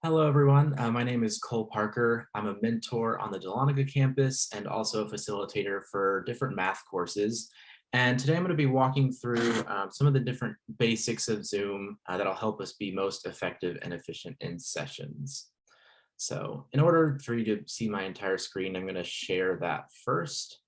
Hello, everyone. My name is Cole Parker. I'm a mentor on the Dahlonega campus and also a facilitator for different math courses. And today I'm going to be walking through some of the different basics of Zoom that'll help us be most effective and efficient in sessions. So in order for you to see my entire screen, I'm going to share that first.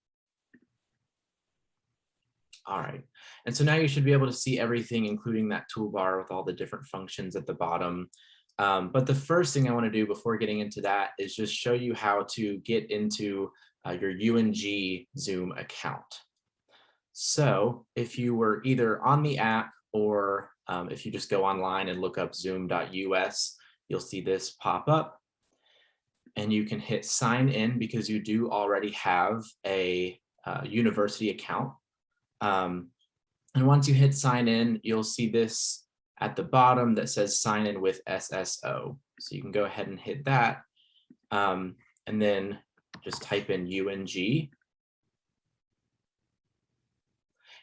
All right. And so now you should be able to see everything, including that toolbar with all the different functions at the bottom. But the first thing I want to do before getting into that is just show you how to get into your UNG Zoom account. So if you were either on the app or if you just go online and look up zoom.us, you'll see this pop up and you can hit sign in because you do already have a university account. And once you hit sign in, you'll see this at the bottom that says sign in with SSO. So you can go ahead and hit that and then just type in UNG.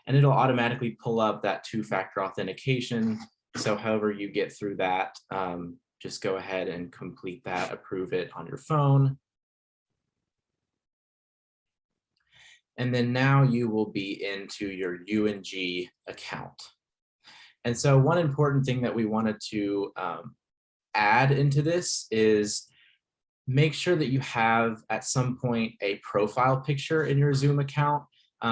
And it'll automatically pull up that two-factor authentication. So however you get through that, just go ahead and complete that, approve it on your phone. And then now you will be into your UNG account. And so one important thing that we wanted to add into this is make sure that you have at some point a profile picture in your Zoom account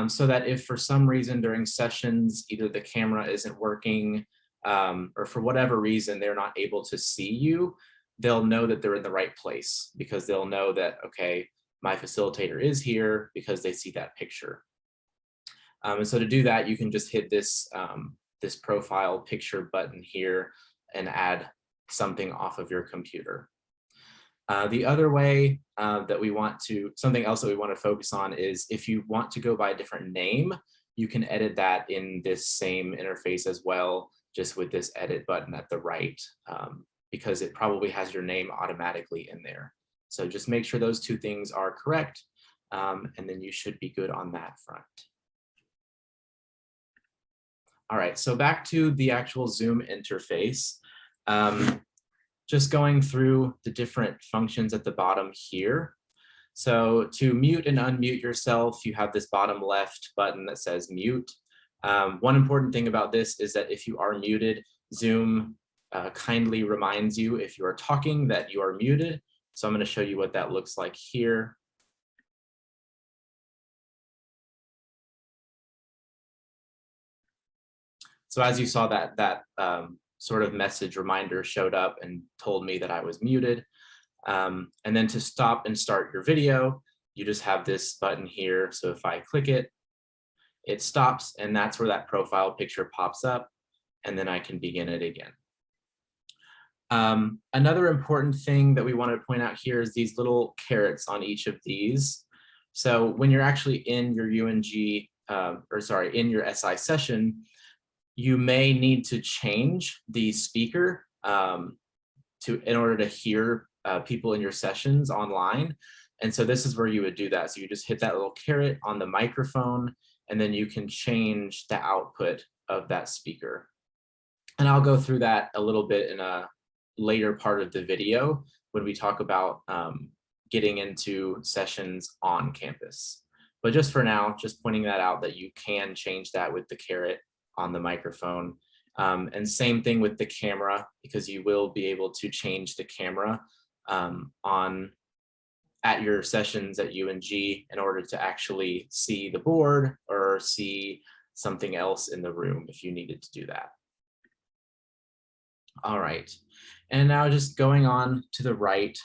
so that if for some reason during sessions, either the camera isn't working or for whatever reason, they're not able to see you, they'll know that they're in the right place because they'll know that, okay, my facilitator is here because they see that picture. And so to do that, you can just hit this this profile picture button here and add something off of your computer. The other way that we want to, something else that we want to focus on is if you want to go by a different name, you can edit that in this same interface as well, just with this edit button at the right, because it probably has your name automatically in there. So just make sure those two things are correct, and then you should be good on that front. All right, so back to the actual Zoom interface. Just going through the different functions at the bottom here. So to mute and unmute yourself, you have this bottom left button that says mute. One important thing about this is that if you are muted, Zoom kindly reminds you if you are talking that you are muted. So I'm going to show you what that looks like here. So as you saw, that sort of message reminder showed up and told me that I was muted. And then to stop and start your video, you just have this button here. So if I click it, it stops, and that's where that profile picture pops up, and then I can begin it again. Another important thing that we want to point out here is these little carrots on each of these. So when you're actually in your UNG, in your SI session, you may need to change the speaker in order to hear people in your sessions online. And so this is where you would do that. So you just hit that little caret on the microphone, and then you can change the output of that speaker. And I'll go through that a little bit in a later part of the video when we talk about getting into sessions on campus. But just for now, just pointing that out that you can change that with the caret on the microphone. And same thing with the camera, because you will be able to change the camera at your sessions at UNG in order to actually see the board or see something else in the room if you needed to do that. All right, and now just going on to the right,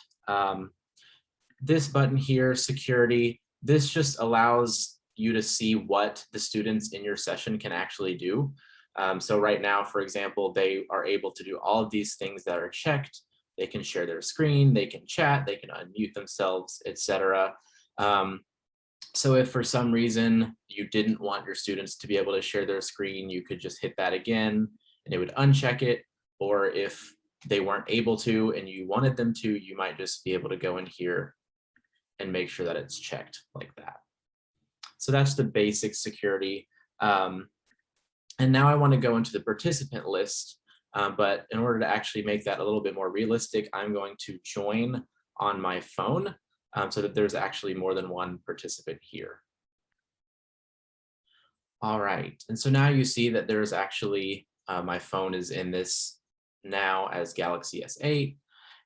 this button here, security, this just allows you to see what the students in your session can actually do. So right now, for example, they are able to do all of these things that are checked. They can share their screen, they can chat, they can unmute themselves, etc. So if for some reason you didn't want your students to be able to share their screen, you could just hit that again and it would uncheck it. Or if they weren't able to and you wanted them to, you might just be able to go in here and make sure that it's checked like that. So that's the basic security. And now I want to go into the participant list. But in order to actually make that a little bit more realistic, I'm going to join on my phone so that there's actually more than one participant here. All right, and so now you see that there's actually, my phone is in this now as Galaxy S8.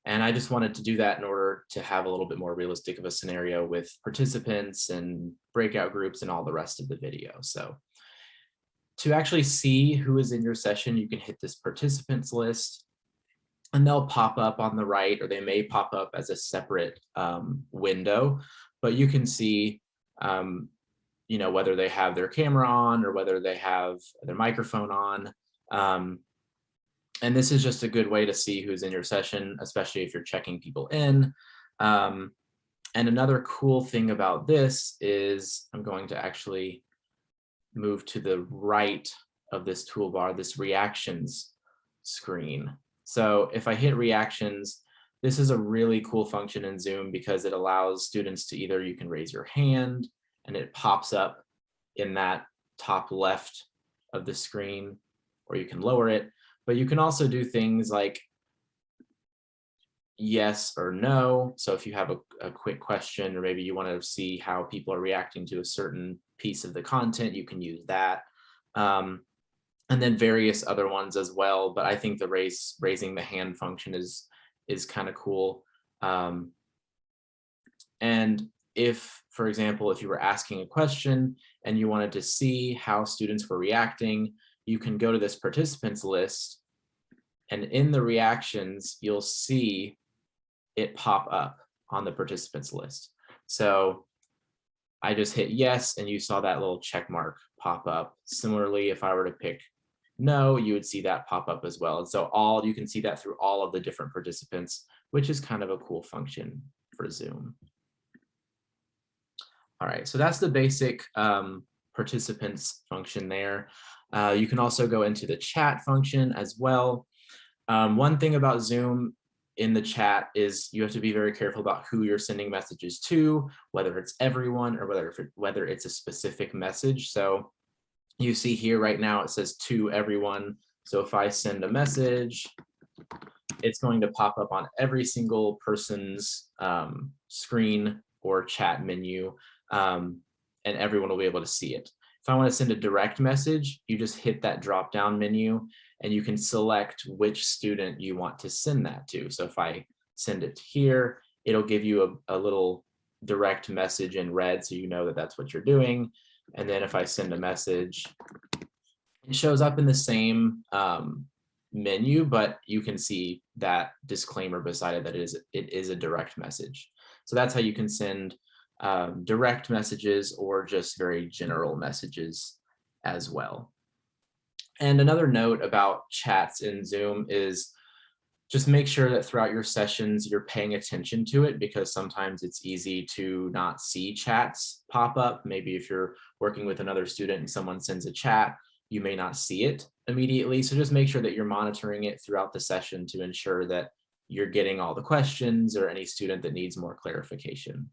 And I just wanted to do that in order to have a little bit more realistic of a scenario with participants and breakout groups and all the rest of the video. So to actually see who is in your session, you can hit this participants list and they'll pop up on the right, or they may pop up as a separate window, but you can see whether they have their camera on or whether they have their microphone on. And this is just a good way to see who's in your session, especially if you're checking people in. And another cool thing about this is I'm going to actually move to the right of this toolbar, this reactions screen. So if I hit reactions, this is a really cool function in Zoom because it allows students to either, you can raise your hand and it pops up in that top left of the screen, or you can lower it. But you can also do things like yes or no. So if you have a quick question, or maybe you want to see how people are reacting to a certain piece of the content, you can use that. And then various other ones as well. But I think the raising the hand function is kind of cool. And if, for example, if you were asking a question and you wanted to see how students were reacting, you can go to this participants list, and in the reactions, you'll see it pop up on the participants list. So I just hit yes, and you saw that little check mark pop up. Similarly, if I were to pick no, you would see that pop up as well. And so you can see that through all of the different participants, which is kind of a cool function for Zoom. All right, so that's the basic participants function there. You can also go into the chat function as well. One thing about Zoom in the chat is you have to be very careful about who you're sending messages to, whether it's everyone or whether it's a specific message. So you see here right now it says to everyone. So if I send a message, it's going to pop up on every single person's screen or chat menu, and everyone will be able to see it. If I want to send a direct message, you just hit that drop down menu and you can select which student you want to send that to. So if I send it here, it'll give you a little direct message in red, so you know that that's what you're doing. And then if I send a message, it shows up in the same menu, but you can see that disclaimer beside it that it is a direct message. So that's how you can send direct messages or just very general messages as well. And another note about chats in Zoom is just make sure that throughout your sessions, you're paying attention to it, because sometimes it's easy to not see chats pop up. Maybe if you're working with another student and someone sends a chat, you may not see it immediately. So just make sure that you're monitoring it throughout the session to ensure that you're getting all the questions or any student that needs more clarification.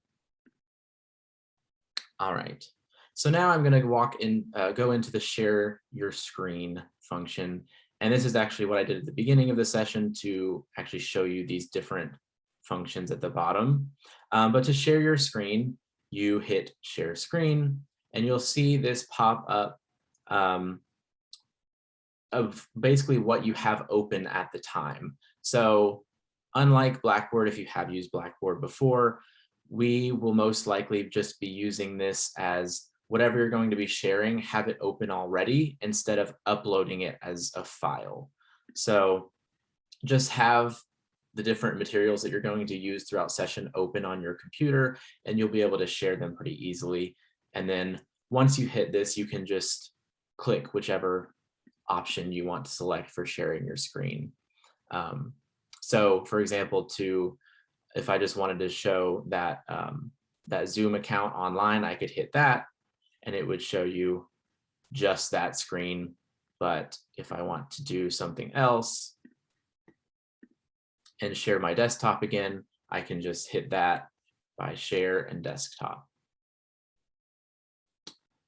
All right, so now I'm going to go into the share your screen function. And this is actually what I did at the beginning of the session to actually show you these different functions at the bottom. But to share your screen, you hit share screen and you'll see this pop up of basically what you have open at the time. So unlike Blackboard, if you have used Blackboard before, we will most likely just be using this as whatever you're going to be sharing, have it open already instead of uploading it as a file. So just have the different materials that you're going to use throughout session open on your computer, and you'll be able to share them pretty easily. And then once you hit this, you can just click whichever option you want to select for sharing your screen. So for example, if I just wanted to show that, that Zoom account online, I could hit that and it would show you just that screen. But if I want to do something else and share my desktop again, I can just hit that by share and desktop.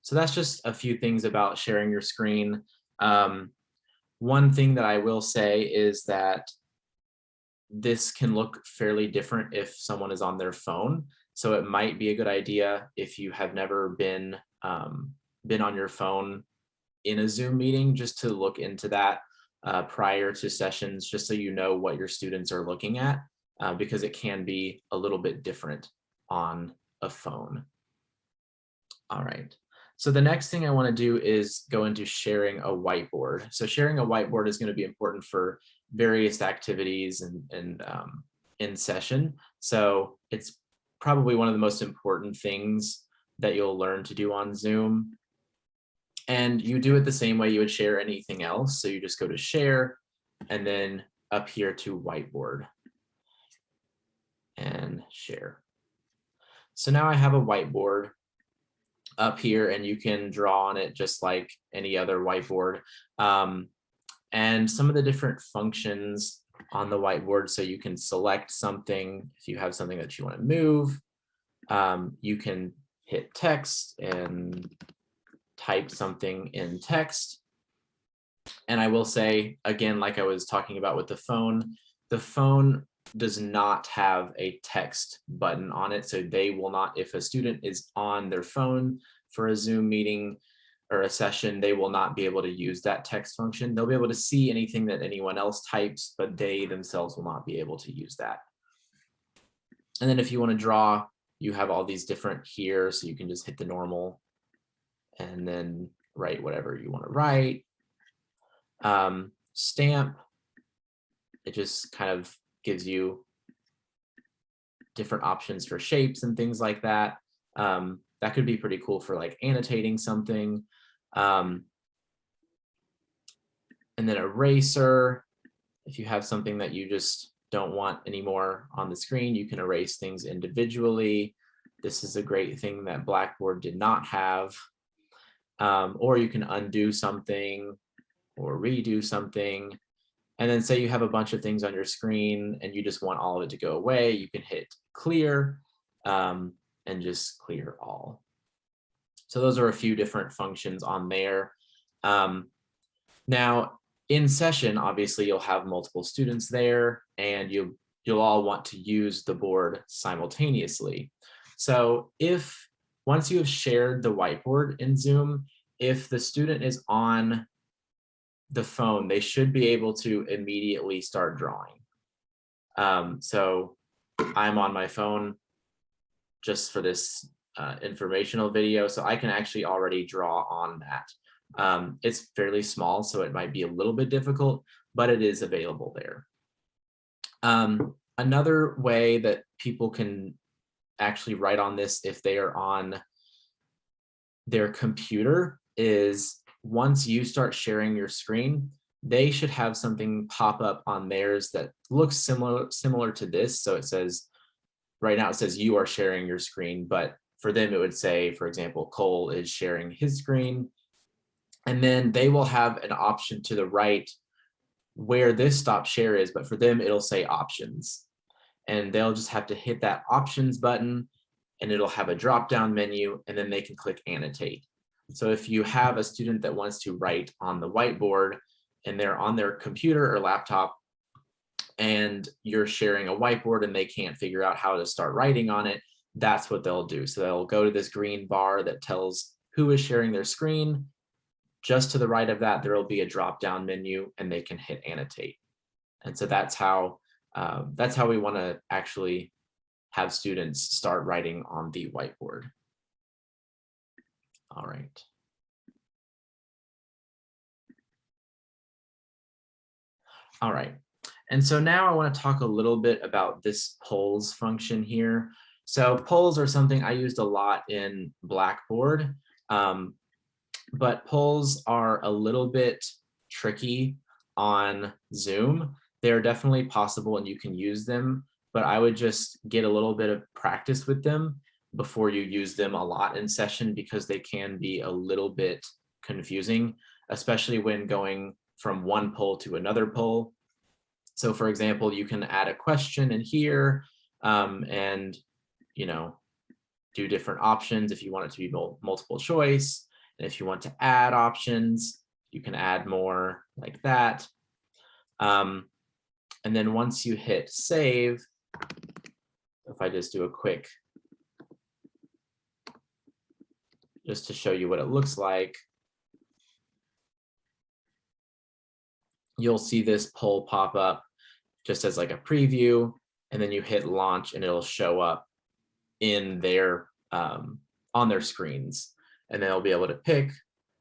So that's just a few things about sharing your screen. One thing that I will say is that this can look fairly different if someone is on their phone. So it might be a good idea if you have never been on your phone in a Zoom meeting, just to look into that prior to sessions, just so you know what your students are looking at, because it can be a little bit different on a phone. All right. So the next thing I want to do is go into sharing a whiteboard. So sharing a whiteboard is going to be important for various activities and in session. So it's probably one of the most important things that you'll learn to do on Zoom. And you do it the same way you would share anything else. So you just go to share and then up here to whiteboard and share. So now I have a whiteboard up here and you can draw on it just like any other whiteboard. And some of the different functions on the whiteboard, so you can select something if you have something that you want to move. You can hit text and type something in text. And I will say, again, like I was talking about with the phone does not have a text button on it. So they will not, if a student is on their phone for a Zoom meeting or a session, they will not be able to use that text function. They'll be able to see anything that anyone else types, but they themselves will not be able to use that. And then if you want to draw, you have all these different here, so you can just hit the normal and then write whatever you want to write. Stamp, it just kind of gives you different options for shapes and things like that. That could be pretty cool for like annotating something. And then eraser, if you have something that you just don't want anymore on the screen, you can erase things individually. This is a great thing that Blackboard did not have. Or you can undo something or redo something. And then say you have a bunch of things on your screen and you just want all of it to go away, you can hit clear and just clear all. So those are a few different functions on there. Now in session, obviously you'll have multiple students there and you'll all want to use the board simultaneously. So once you have shared the whiteboard in Zoom, if the student is on the phone, they should be able to immediately start drawing. So I'm on my phone just for this informational video, so I can actually already draw on that. It's fairly small, so it might be a little bit difficult, but it is available there. Another way that people can actually write on this if they are on their computer is once you start sharing your screen, they should have something pop up on theirs that looks similar to this. So it says, right now it says you are sharing your screen, but for them it would say, for example, Cole is sharing his screen. And then they will have an option to the right where this stop share is, but for them it'll say options. And they'll just have to hit that options button and it'll have a drop down menu and then they can click annotate. So if you have a student that wants to write on the whiteboard and they're on their computer or laptop and you're sharing a whiteboard and they can't figure out how to start writing on it, that's what they'll do. So they'll go to this green bar that tells who is sharing their screen. Just to the right of that, there will be a drop down menu and they can hit annotate. And so that's how we want to actually have students start writing on the whiteboard. All right. All right. And so now I want to talk a little bit about this polls function here. So polls are something I used a lot in Blackboard, but polls are a little bit tricky on Zoom. They're definitely possible and you can use them, but I would just get a little bit of practice with them before you use them a lot in session, because they can be a little bit confusing, especially when going from one poll to another poll. So for example, you can add a question in here and, do different options if you want it to be multiple choice. And if you want to add options, You can add more like that. And then once you hit save, if I just do a quick, just to show you what it looks like, you'll see this poll pop up just as like a preview, and then you hit launch and it'll show up in their on their screens, and they'll be able to pick.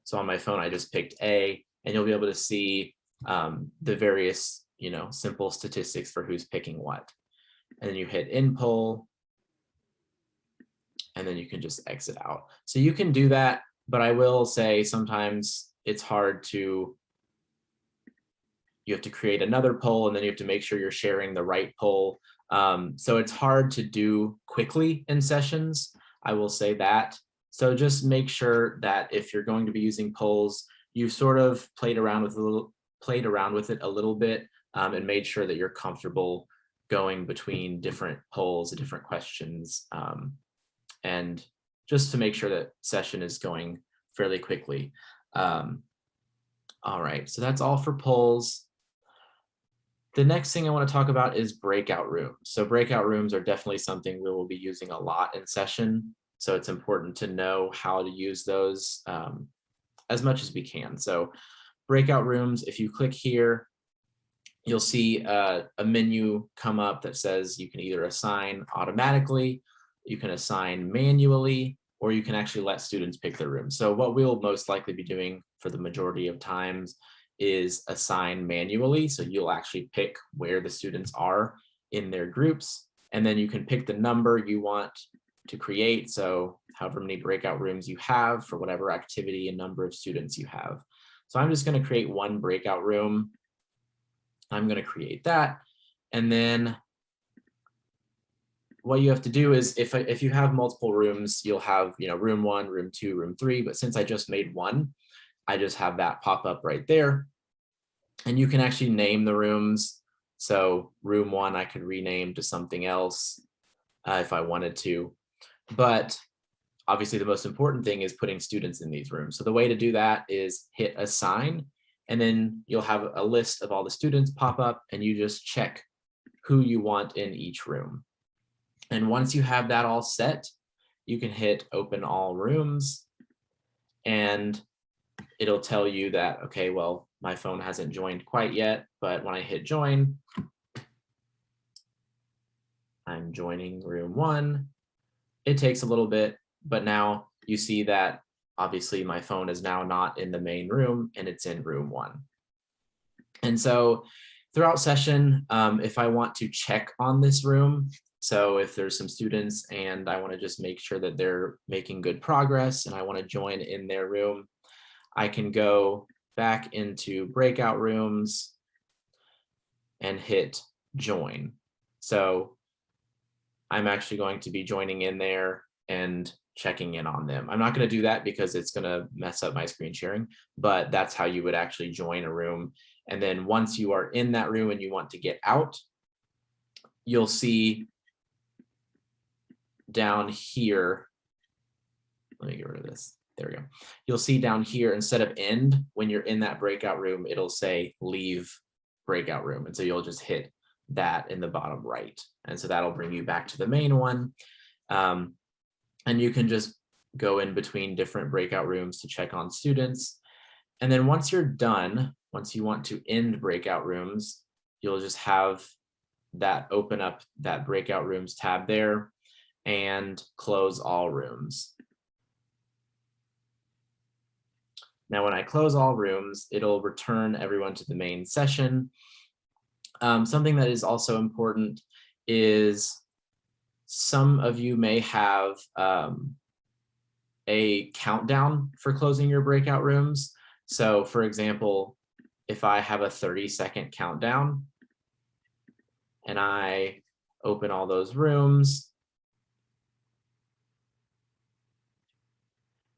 So on my phone, I just picked A, and you'll be able to see the various, simple statistics for who's picking what. And then you hit in poll, and then you can just exit out. So you can do that, but I will say sometimes it's hard to, you have to create another poll, and then you have to make sure you're sharing the right poll. So it's hard to do quickly in sessions, I will say that. So just make sure that if you're going to be using polls, you sort of played around with it a little bit, and made sure that you're comfortable going between different polls and different questions, and just to make sure that session is going fairly quickly. All right, so that's all for polls. The next thing I want to talk about is breakout rooms. So breakout rooms are definitely something we will be using a lot in session. So it's important to know how to use those as much as we can. So breakout rooms, if you click here, you'll see a menu come up that says you can either assign automatically, you can assign manually, or you can actually let students pick their room. So what we'll most likely be doing for the majority of times is assign manually. So you'll actually pick where the students are in their groups, and then you can pick the number you want to create. So however many breakout rooms you have for whatever activity and number of students you have. So I'm just going to create one breakout room. I'm going to create that. And then what you have to do is if you have multiple rooms, you'll have, room 1, room 2, room 3. But since I just made one, I just have that pop up right there. And you can actually name the rooms. So room 1, I could rename to something else if I wanted to. But obviously the most important thing is putting students in these rooms. So the way to do that is hit assign, and then you'll have a list of all the students pop up, and you just check who you want in each room. And once you have that all set, you can hit open all rooms, and it'll tell you that, okay, well, my phone hasn't joined quite yet, but when I hit join, I'm joining room 1. It takes a little bit, but now you see that obviously my phone is now not in the main room and it's in room 1. And so throughout session, if I want to check on this room, so if there's some students and I want to just make sure that they're making good progress and I want to join in their room, I can go back into breakout rooms and hit join. So I'm actually going to be joining in there and checking in on them. I'm not going to do that because it's going to mess up my screen sharing, but that's how you would actually join a room. And then once you are in that room and you want to get out, you'll see down here, let me get rid of this. There we go. You'll see down here, instead of end, when you're in that breakout room, it'll say leave breakout room. And so you'll just hit that in the bottom right. And so that'll bring you back to the main one. And you can just go in between different breakout rooms to check on students. And then once you're done, once you want to end breakout rooms, you'll just have that open up that breakout rooms tab there and close all rooms. Now, when I close all rooms, it'll return everyone to the main session. Something that is also important is some of you may have a countdown for closing your breakout rooms. So for example, if I have a 30-second countdown and I open all those rooms,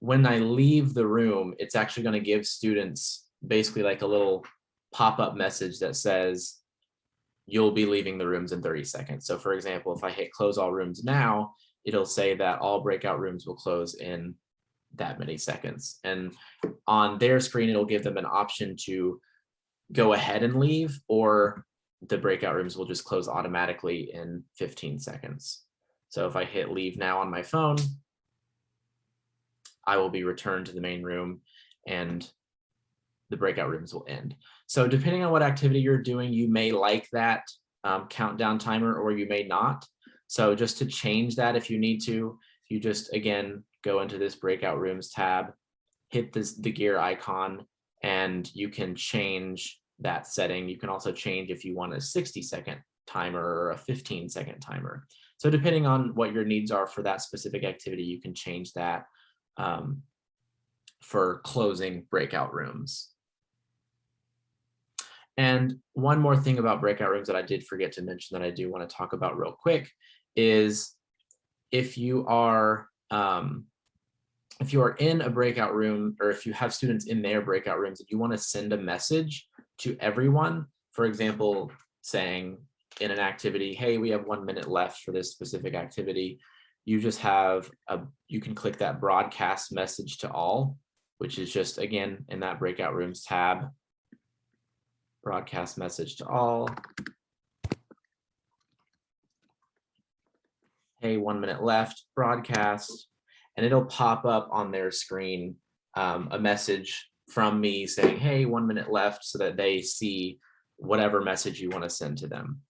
when I leave the room, it's actually going to give students basically like a little pop-up message that says, you'll be leaving the rooms in 30 seconds. So for example, if I hit close all rooms now, it'll say that all breakout rooms will close in that many seconds. And on their screen, it'll give them an option to go ahead and leave, or the breakout rooms will just close automatically in 15 seconds. So if I hit leave now on my phone, I will be returned to the main room and the breakout rooms will end. So depending on what activity you're doing, you may like that countdown timer or you may not. So just to change that, if you need to, you just, again, go into this breakout rooms tab, hit the gear icon, and you can change that setting. You can also change if you want a 60-second timer or a 15-second timer. So depending on what your needs are for that specific activity, you can change that for closing breakout rooms. And one more thing about breakout rooms that I did forget to mention that I do want to talk about real quick is if you are in a breakout room, or if you have students in their breakout rooms and you want to send a message to everyone, for example, saying in an activity, hey, we have 1 minute left for this specific activity, you just have you can click that broadcast message to all, which is just, again, in that breakout rooms tab, broadcast message to all. Hey, 1 minute left, broadcast, and it'll pop up on their screen a message from me saying, hey, 1 minute left, so that they see whatever message you want to send to them.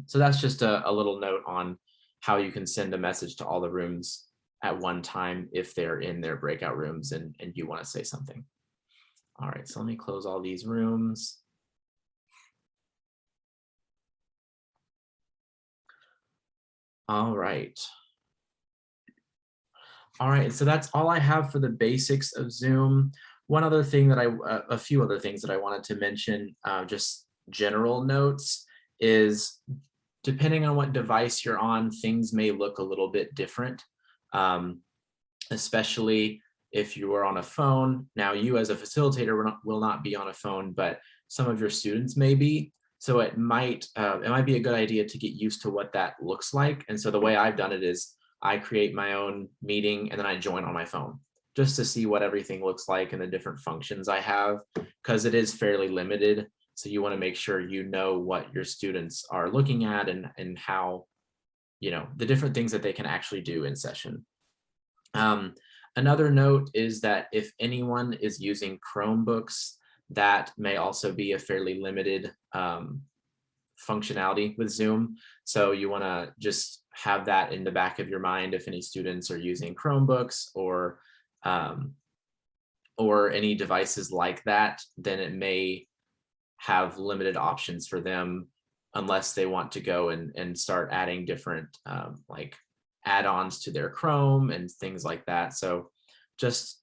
So that's just a little note on how you can send a message to all the rooms at one time if they're in their breakout rooms and you want to say something. All right, so let me close all these rooms. All right. All right, so that's all I have for the basics of Zoom. One other thing that a few other things that I wanted to mention, just general notes, is depending on what device you're on, things may look a little bit different, especially if you are on a phone. Now, you as a facilitator will not be on a phone, but some of your students may be. So it might be a good idea to get used to what that looks like. And so the way I've done it is I create my own meeting and then I join on my phone just to see what everything looks like and the different functions I have, because it is fairly limited. So you want to make sure you know what your students are looking at and how, the different things that they can actually do in session. Another note is that if anyone is using Chromebooks, that may also be a fairly limited functionality with Zoom. So you want to just have that in the back of your mind if any students are using Chromebooks or any devices like that, then it may have limited options for them unless they want to go and start adding different like add-ons to their Chrome and things like that. So just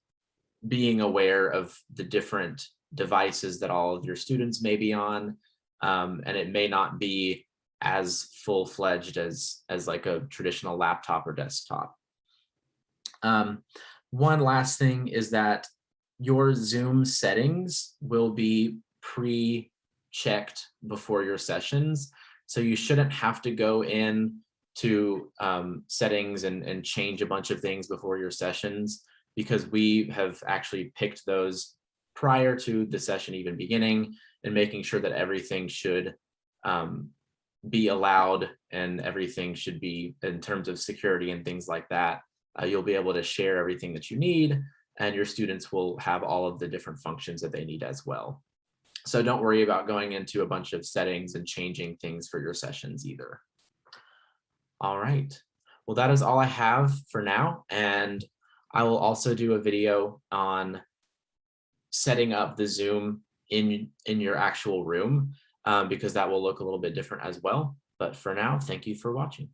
being aware of the different devices that all of your students may be on, and it may not be as full-fledged as like a traditional laptop or desktop. One last thing is that your Zoom settings will be pre-checked before your sessions. So you shouldn't have to go in to settings and change a bunch of things before your sessions, because we have actually picked those prior to the session even beginning and making sure that everything should be allowed and everything should be, in terms of security and things like that, you'll be able to share everything that you need, and your students will have all of the different functions that they need as well. So don't worry about going into a bunch of settings and changing things for your sessions either. All right, well, that is all I have for now, and I will also do a video on setting up the Zoom in your actual room, because that will look a little bit different as well. But for now, thank you for watching.